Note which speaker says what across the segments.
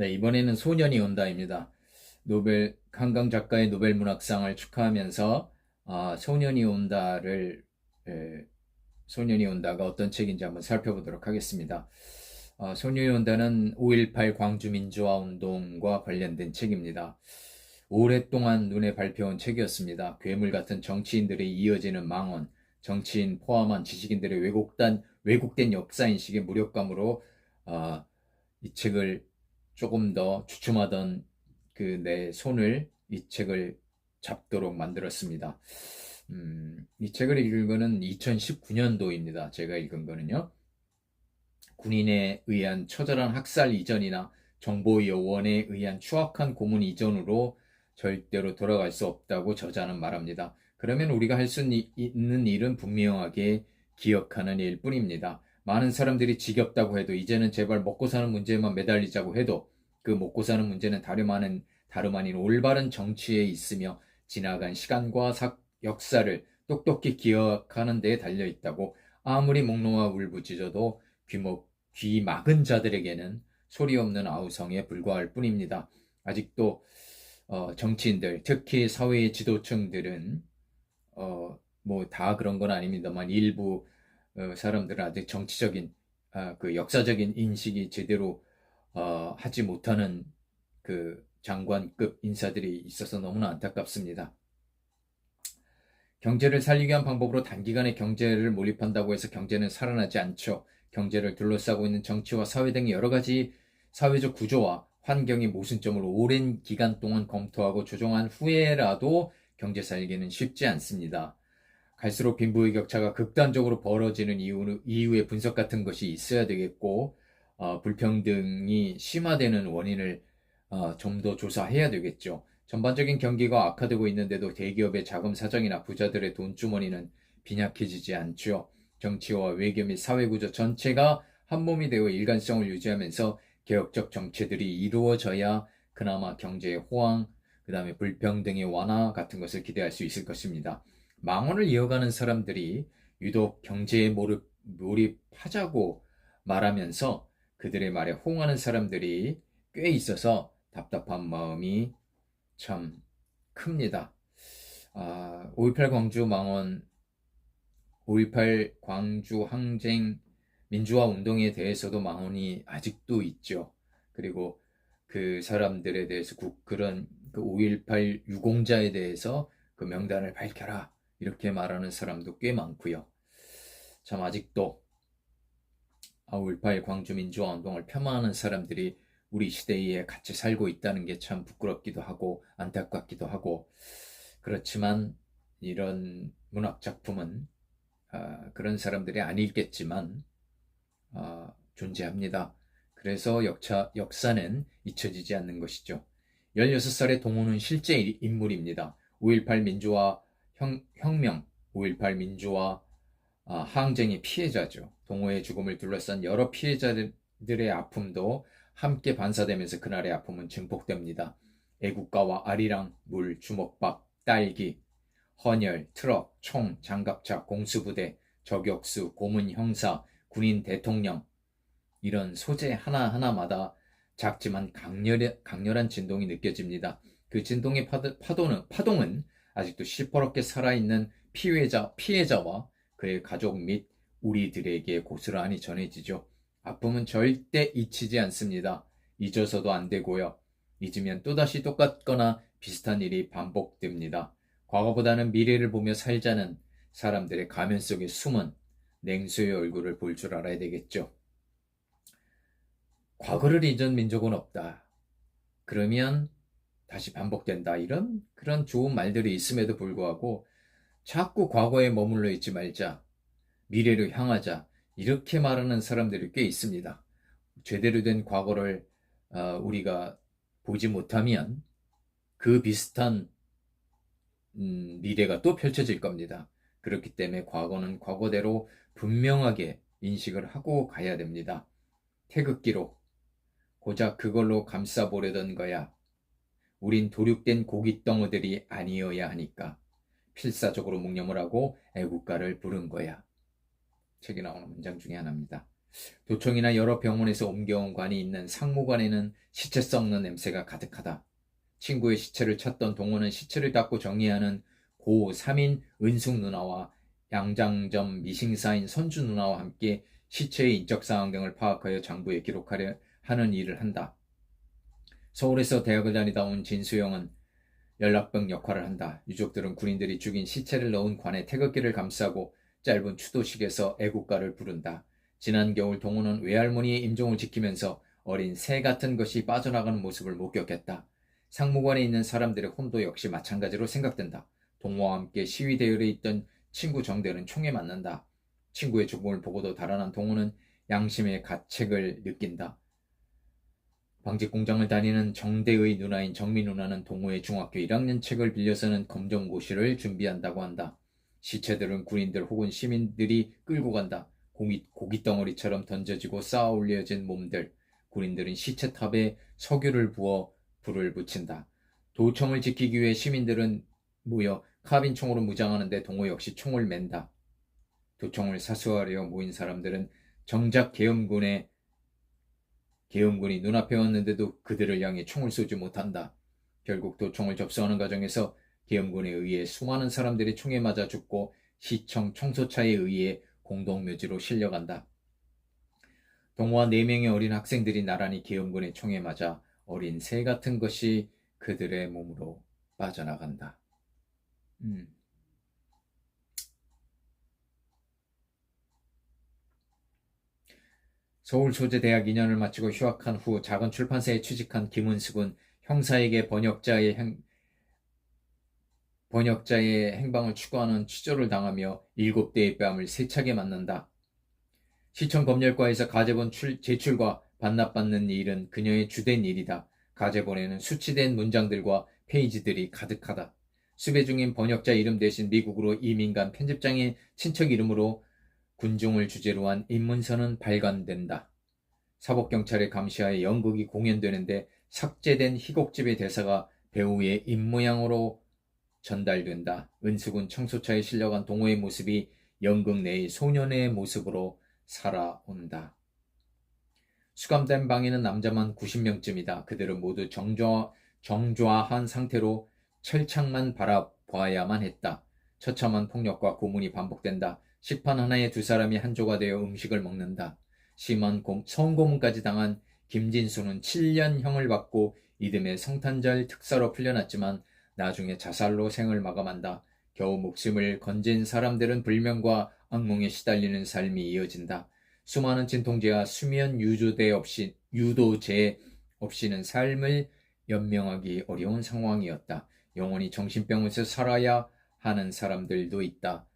Speaker 1: 네, 이번에는 소년이 온다입니다. 한강 작가의 노벨 문학상을 축하하면서 소년이 온다를 에, 소년이 온다가 어떤 책인지 한번 살펴보도록 하겠습니다. 소년이 온다는 5.18 광주 민주화 운동과 관련된 책입니다. 오랫동안 눈에 밟혀온 책이었습니다. 괴물 같은 정치인들의 이어지는 망언, 정치인 포함한 지식인들의 왜곡된 역사인식의 무력감으로 이 책을 조금 더 주춤하던 내 손을 이 책을 잡도록 만들었습니다. 이 책을 읽은 거는 2019년도입니다. 제가 읽은 거는요. 군인에 의한 처절한 학살 이전이나 정보요원에 의한 추악한 고문 이전으로 절대로 돌아갈 수 없다고 저자는 말합니다. 그러면 우리가 할 수 있는 일은 분명하게 기억하는 일뿐입니다. 많은 사람들이 지겹다고 해도 이제는 제발 먹고 사는 문제에만 매달리자고 해도 그 먹고 사는 문제는 다름 아닌 올바른 정치에 있으며 지나간 시간과 역사를 똑똑히 기억하는 데에 달려 있다고 아무리 목놓아 울부짖어도 귀 막은 자들에게는 소리 없는 아우성에 불과할 뿐입니다. 아직도 정치인들, 특히 사회의 지도층들은 뭐 다 그런 건 아닙니다만 일부 사람들은 아직 정치적인 그 역사적인 인식이 제대로 하지 못하는 그 장관급 인사들이 있어서 너무나 안타깝습니다. 경제를 살리기 위한 방법으로 단기간에 경제를 몰입한다고 해서 경제는 살아나지 않죠. 경제를 둘러싸고 있는 정치와 사회 등의 여러 가지 사회적 구조와 환경의 모순점을 오랜 기간 동안 검토하고 조정한 후에라도 경제 살리기는 쉽지 않습니다. 갈수록 빈부의 격차가 극단적으로 벌어지는 이유의 분석 같은 것이 있어야 되겠고, 불평등이 심화되는 원인을 좀 더 조사해야 되겠죠. 전반적인 경기가 악화되고 있는데도 대기업의 자금 사정이나 부자들의 돈주머니는 빈약해지지 않죠. 정치와 외교 및 사회구조 전체가 한몸이 되어 일관성을 유지하면서 개혁적 정체들이 이루어져야 그나마 경제의 호황, 그 다음에 불평등의 완화 같은 것을 기대할 수 있을 것입니다. 망언을 이어가는 사람들이 유독 경제에 몰입하자고 말하면서 그들의 말에 호응하는 사람들이 꽤 있어서 답답한 마음이 참 큽니다. 5.18 광주 망언, 5.18 광주 항쟁 민주화 운동에 대해서도 망언이 아직도 있죠. 그리고 그 사람들에 대해서 그런 5.18 유공자에 대해서 그 명단을 밝혀라 이렇게 말하는 사람도 꽤 많고요. 참 아직도 5.18 광주 민주화 운동을 폄하하는 사람들이 우리 시대에 같이 살고 있다는 게 참 부끄럽기도 하고 안타깝기도 하고, 그렇지만 이런 문학 작품은 그런 사람들이 안 읽겠지만 존재합니다. 그래서 역사는 잊혀지지 않는 것이죠. 16살의 동호는 실제 인물입니다. 5.18 민주화 혁명, 5.18 민주화 항쟁의 피해자죠. 동호의 죽음을 둘러싼 여러 피해자들의 아픔도 함께 반사되면서 그날의 아픔은 증폭됩니다. 애국가와 아리랑, 물, 주먹밥, 딸기, 헌혈, 트럭, 총, 장갑차, 공수부대, 저격수, 고문 형사, 군인 대통령, 이런 소재 하나하나마다 작지만 강렬한 진동이 느껴집니다. 그 진동의 파동은 아직도 시퍼렇게 살아있는 피해자와 그의 가족 및 우리들에게 고스란히 전해지죠. 아픔은 절대 잊히지 않습니다. 잊어서도 안 되고요. 잊으면 또다시 똑같거나 비슷한 일이 반복됩니다. 과거보다는 미래를 보며 살자는 사람들의 가면 속에 숨은 냉수의 얼굴을 볼 줄 알아야 되겠죠. 과거를 잊은 민족은 없다. 그러면 다시 반복된다. 이런 그런 좋은 말들이 있음에도 불구하고 자꾸 과거에 머물러 있지 말자. 미래로 향하자. 이렇게 말하는 사람들이 꽤 있습니다. 제대로 된 과거를 우리가 보지 못하면 그 비슷한 미래가 또 펼쳐질 겁니다. 그렇기 때문에 과거는 과거대로 분명하게 인식을 하고 가야 됩니다. 태극기로 고작 그걸로 감싸보려던 거야. 우린 도륙된 고깃덩어들이 아니어야 하니까 필사적으로 묵념을 하고 애국가를 부른 거야. 책에 나오는 문장 중에 하나입니다. 도청이나 여러 병원에서 옮겨온 관이 있는 상무관에는 시체 썩는 냄새가 가득하다. 친구의 시체를 찾던 동호는 시체를 닦고 정리하는 고 3인 은숙 누나와 양장점 미싱사인 선주 누나와 함께 시체의 인적 사항 등을 파악하여 장부에 기록하려 하는 일을 한다. 서울에서 대학을 다니다 온 진수영은 연락병 역할을 한다. 유족들은 군인들이 죽인 시체를 넣은 관에 태극기를 감싸고 짧은 추도식에서 애국가를 부른다. 지난 겨울 동호는 외할머니의 임종을 지키면서 어린 새 같은 것이 빠져나가는 모습을 목격했다. 상무관에 있는 사람들의 혼도 역시 마찬가지로 생각된다. 동호와 함께 시위 대열에 있던 친구 정대는 총에 맞는다. 친구의 죽음을 보고도 달아난 동호는 양심의 가책을 느낀다. 방직 공장을 다니는 정대의 누나인 정미 누나는 동호의 중학교 1학년 책을 빌려서는 검정고시를 준비한다고 한다. 시체들은 군인들 혹은 시민들이 끌고 간다. 고깃덩어리처럼 던져지고 쌓아 올려진 몸들. 군인들은 시체탑에 석유를 부어 불을 붙인다. 도청을 지키기 위해 시민들은 모여 카빈총으로 무장하는데 동호 역시 총을 맨다. 도청을 사수하려 모인 사람들은 정작 계엄군이 눈앞에 왔는데도 그들을 향해 총을 쏘지 못한다. 결국 도청을 접수하는 과정에서 계엄군에 의해 수많은 사람들이 총에 맞아 죽고 시청 청소차에 의해 공동묘지로 실려간다. 동호와 4명의 어린 학생들이 나란히 계엄군의 총에 맞아 어린 새 같은 것이 그들의 몸으로 빠져나간다. 서울소재대학 2년을 마치고 휴학한 후 작은 출판사에 취직한 김은숙은 형사에게 번역자의 행방을 추구하는 취조를 당하며 7대의 뺨을 세차게 맞는다. 시청 검열과에서 가제본 제출과 반납받는 일은 그녀의 주된 일이다. 가제본에는 수치된 문장들과 페이지들이 가득하다. 수배 중인 번역자 이름 대신 미국으로 이민 간 편집장의 친척 이름으로 군중을 주제로 한 입문서는 발간된다. 사법경찰의 감시하에 연극이 공연되는데 삭제된 희곡집의 대사가 배우의 입모양으로 전달된다. 은숙은 청소차에 실려간 동호의 모습이 연극 내의 소년의 모습으로 살아온다. 수감된 방에는 남자만 90명쯤이다. 그들은 모두 정좌한 상태로 철창만 바라봐야만 했다. 처참한 폭력과 고문이 반복된다. 식판 하나에 2사람이 한조가 되어 음식을 먹는다. 심한 성고문까지 당한 김진수는 7년형을 받고 이듬해 성탄절 특사로 풀려났지만 나중에 자살로 생을 마감한다. 겨우 목숨을 건진 사람들은 불명과 악몽에 시달리는 삶이 이어진다. 수많은 진통제와 수면 유도제 없이는 삶을 연명하기 어려운 상황이었다. 영원히 정신병원에서 살아야 하는 사람들도 있다.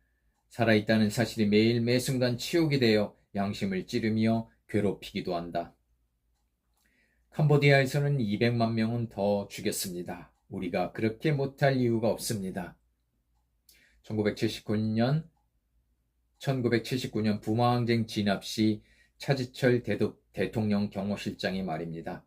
Speaker 1: 살아있다는 사실이 매일 매순간 치욕이 되어 양심을 찌르며 괴롭히기도 한다. 캄보디아에서는 200만 명은 더 죽였습니다. 우리가 그렇게 못할 이유가 없습니다. 1979년 부마항쟁 진압 시 차지철 대통령 경호실장의 말입니다.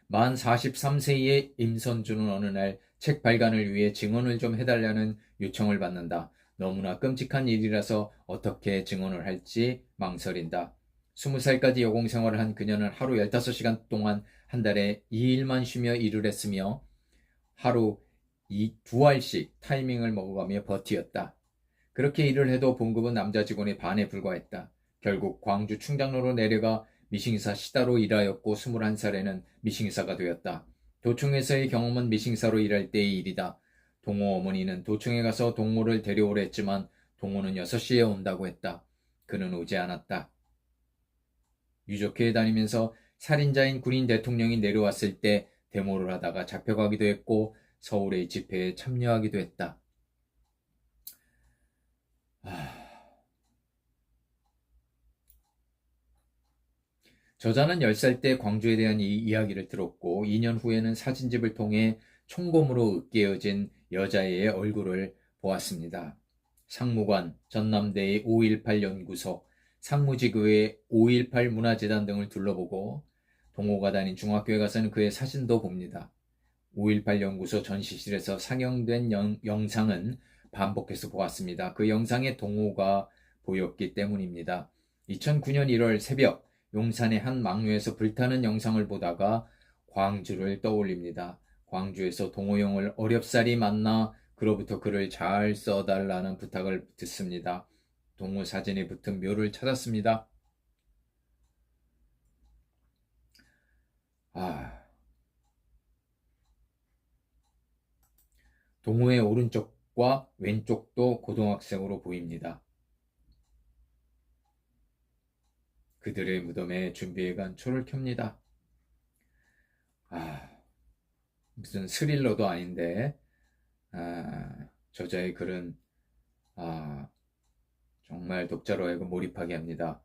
Speaker 1: 만 43세의 임선주는 어느 날 책 발간을 위해 증언을 좀 해달라는 요청을 받는다. 너무나 끔찍한 일이라서 어떻게 증언을 할지 망설인다. 20살까지 여공생활을 한 그녀는 하루 15시간 동안 한 달에 2일만 쉬며 일을 했으며 하루 2알씩 타이밍을 먹어가며 버티었다. 그렇게 일을 해도 봉급은 남자 직원의 반에 불과했다. 결국 광주 충장로로 내려가 미싱사 시다로 일하였고 21살에는 미싱사가 되었다. 도청에서의 경험은 미싱사로 일할 때의 일이다. 동호 어머니는 도청에 가서 동호를 데려오려 했지만 동호는 6시에 온다고 했다. 그는 오지 않았다. 유족회에 다니면서 살인자인 군인 대통령이 내려왔을 때 데모를 하다가 잡혀가기도 했고 서울의 집회에 참여하기도 했다. 저자는 10살 때 광주에 대한 이 이야기를 들었고 2년 후에는 사진집을 통해 총검으로 으깨어진 여자의 얼굴을 보았습니다. 상무관, 전남대의 5.18 연구소, 상무지구의 5.18 문화재단 등을 둘러보고 동호가 다닌 중학교에 가서는 그의 사진도 봅니다. 5.18 연구소 전시실에서 상영된 영상은 반복해서 보았습니다. 그 영상에 동호가 보였기 때문입니다. 2009년 1월 새벽 용산의 한 막루에서 불타는 영상을 보다가 광주를 떠올립니다. 광주에서 동호영을 어렵사리 만나 그로부터 글을 잘 써달라는 부탁을 듣습니다. 동호 사진이 붙은 묘를 찾았습니다. 동호의 오른쪽과 왼쪽도 고등학생으로 보입니다. 그들의 무덤에 준비해간 초를 켭니다. 무슨 스릴러도 아닌데 저자의 글은 정말 독자로 하여금 몰입하게 합니다.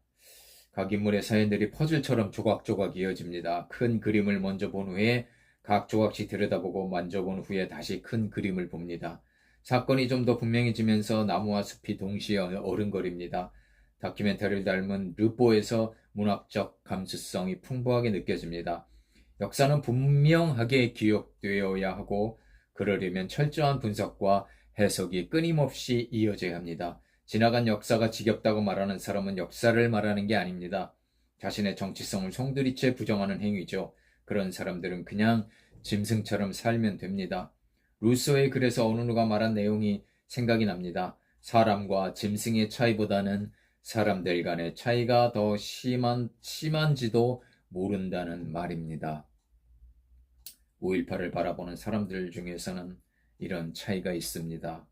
Speaker 1: 각 인물의 사연들이 퍼즐처럼 조각조각 이어집니다. 큰 그림을 먼저 본 후에 각 조각씩 들여다보고 만져본 후에 다시 큰 그림을 봅니다. 사건이 좀 더 분명해지면서 나무와 숲이 동시에 어른거립니다. 다큐멘터리를 닮은 르뽀에서 문학적 감수성이 풍부하게 느껴집니다. 역사는 분명하게 기억되어야 하고 그러려면 철저한 분석과 해석이 끊임없이 이어져야 합니다. 지나간 역사가 지겹다고 말하는 사람은 역사를 말하는 게 아닙니다. 자신의 정치성을 송두리째 부정하는 행위죠. 그런 사람들은 그냥 짐승처럼 살면 됩니다. 루소의 글에서 어느 누가 말한 내용이 생각이 납니다. 사람과 짐승의 차이보다는 사람들 간의 차이가 더 심한지도 모른다는 말입니다. 5.18을 바라보는 사람들 중에서는 이런 차이가 있습니다.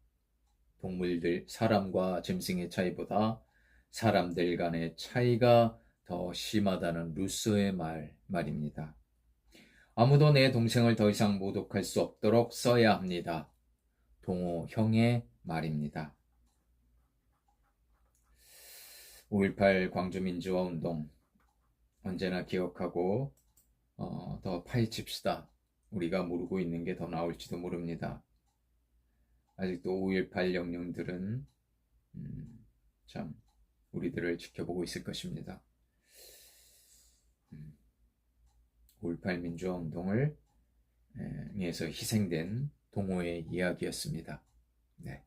Speaker 1: 사람과 짐승의 차이보다 사람들 간의 차이가 더 심하다는 루소의 말입니다. 아무도 내 동생을 더 이상 모독할 수 없도록 써야 합니다. 동호 형의 말입니다. 5.18 광주민주화운동 언제나 기억하고 더 파헤칩시다. 우리가 모르고 있는 게 더 나올지도 모릅니다. 아직도 5.18 영령들은 참 우리들을 지켜보고 있을 것입니다. 5.18 민주화운동을 위해서 희생된 동호의 이야기였습니다. 네.